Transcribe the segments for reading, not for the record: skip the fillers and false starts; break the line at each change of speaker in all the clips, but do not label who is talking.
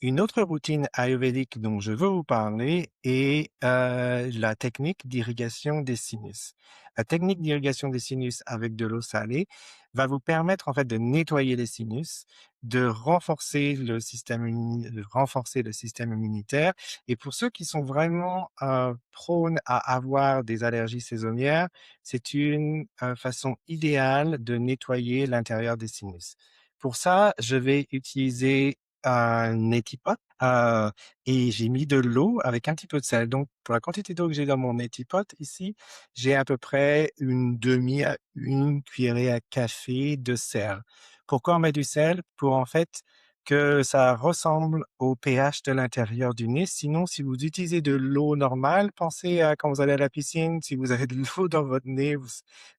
Une autre routine ayurvédique dont je veux vous parler est la technique d'irrigation des sinus. La technique d'irrigation des sinus avec de l'eau salée va vous permettre en fait de nettoyer les sinus, de renforcer le système immunitaire. Et pour ceux qui sont vraiment prônes à avoir des allergies saisonnières, c'est une façon idéale de nettoyer l'intérieur des sinus. Pour ça, je vais utiliser un neti pot, et j'ai mis de l'eau avec un petit peu de sel. Donc pour la quantité d'eau que j'ai dans mon neti pot ici, j'ai à peu près une demi à une cuillerée à café de sel. Pourquoi on met du sel? Pour en fait que ça ressemble au pH de l'intérieur du nez. Sinon, si vous utilisez de l'eau normale, pensez à quand vous allez à la piscine, si vous avez de l'eau dans votre nez,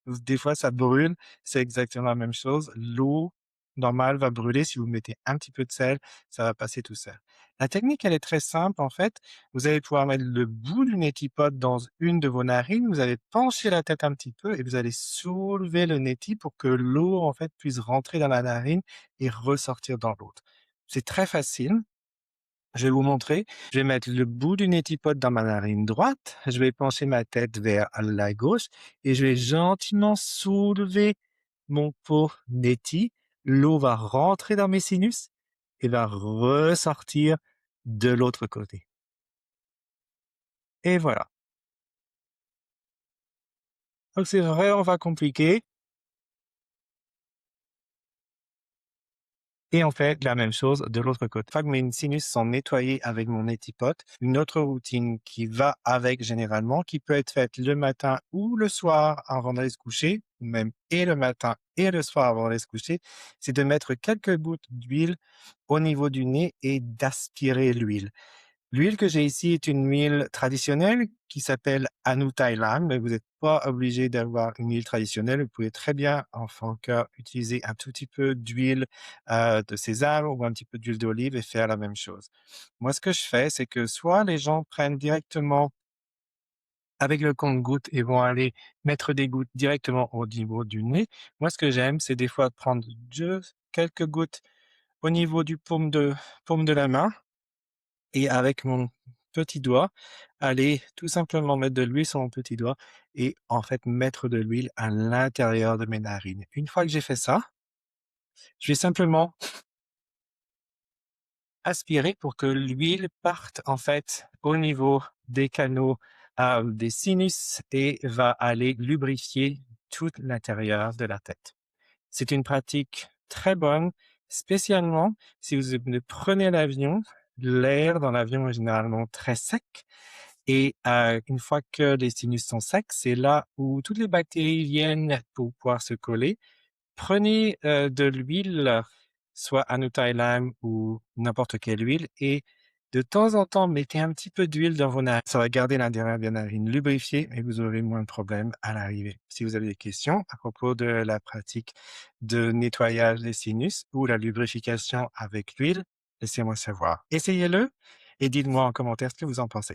des fois ça brûle, c'est exactement la même chose. L'eau normale va brûler. Si vous mettez un petit peu de sel, ça va passer tout seul. La technique, elle est très simple en fait. Vous allez pouvoir mettre le bout du neti pot dans une de vos narines, vous allez pencher la tête un petit peu et vous allez soulever le neti pour que l'eau en fait puisse rentrer dans la narine et ressortir dans l'autre. C'est très facile. Je vais vous montrer. Je vais mettre le bout du neti pot dans ma narine droite. Je vais pencher ma tête vers la gauche et je vais gentiment soulever mon pot neti. L'eau va rentrer dans mes sinus et va ressortir de l'autre côté. Et voilà. Donc c'est vraiment pas compliqué. Et on fait la même chose de l'autre côté. Une fois que mes sinus sont nettoyés avec mon étipote, une autre routine qui va avec généralement, qui peut être faite le matin ou le soir avant d'aller se coucher, ou même et le matin et le soir avant d'aller se coucher, c'est de mettre quelques gouttes d'huile au niveau du nez et d'aspirer l'huile. L'huile que j'ai ici est une huile traditionnelle qui s'appelle Anu Thailand, mais vous n'êtes pas obligé d'avoir une huile traditionnelle. Vous pouvez très bien, en tant que utiliser un tout petit peu d'huile de sésame ou un petit peu d'huile d'olive et faire la même chose. Moi, ce que je fais, c'est que soit les gens prennent directement avec le compte-gouttes et vont aller mettre des gouttes directement au niveau du nez. Moi, ce que j'aime, c'est des fois prendre juste quelques gouttes au niveau du paume de la main et avec mon petit doigt, aller tout simplement mettre de l'huile sur mon petit doigt et en fait mettre de l'huile à l'intérieur de mes narines. Une fois que j'ai fait ça, je vais simplement aspirer pour que l'huile parte en fait au niveau des canaux des sinus et va aller lubrifier tout l'intérieur de la tête. C'est une pratique très bonne, spécialement si vous prenez l'avion. L'air dans l'avion est généralement très sec et une fois que les sinus sont secs, c'est là où toutes les bactéries viennent pour pouvoir se coller. Prenez de l'huile, soit Anutailam ou n'importe quelle huile, et de temps en temps, mettez un petit peu d'huile dans vos narines. Ça va garder l'intérieur des narines lubrifié et vous aurez moins de problèmes à l'arrivée. Si vous avez des questions à propos de la pratique de nettoyage des sinus ou la lubrification avec l'huile, laissez-moi savoir. Essayez-le et dites-moi en commentaire ce que vous en pensez.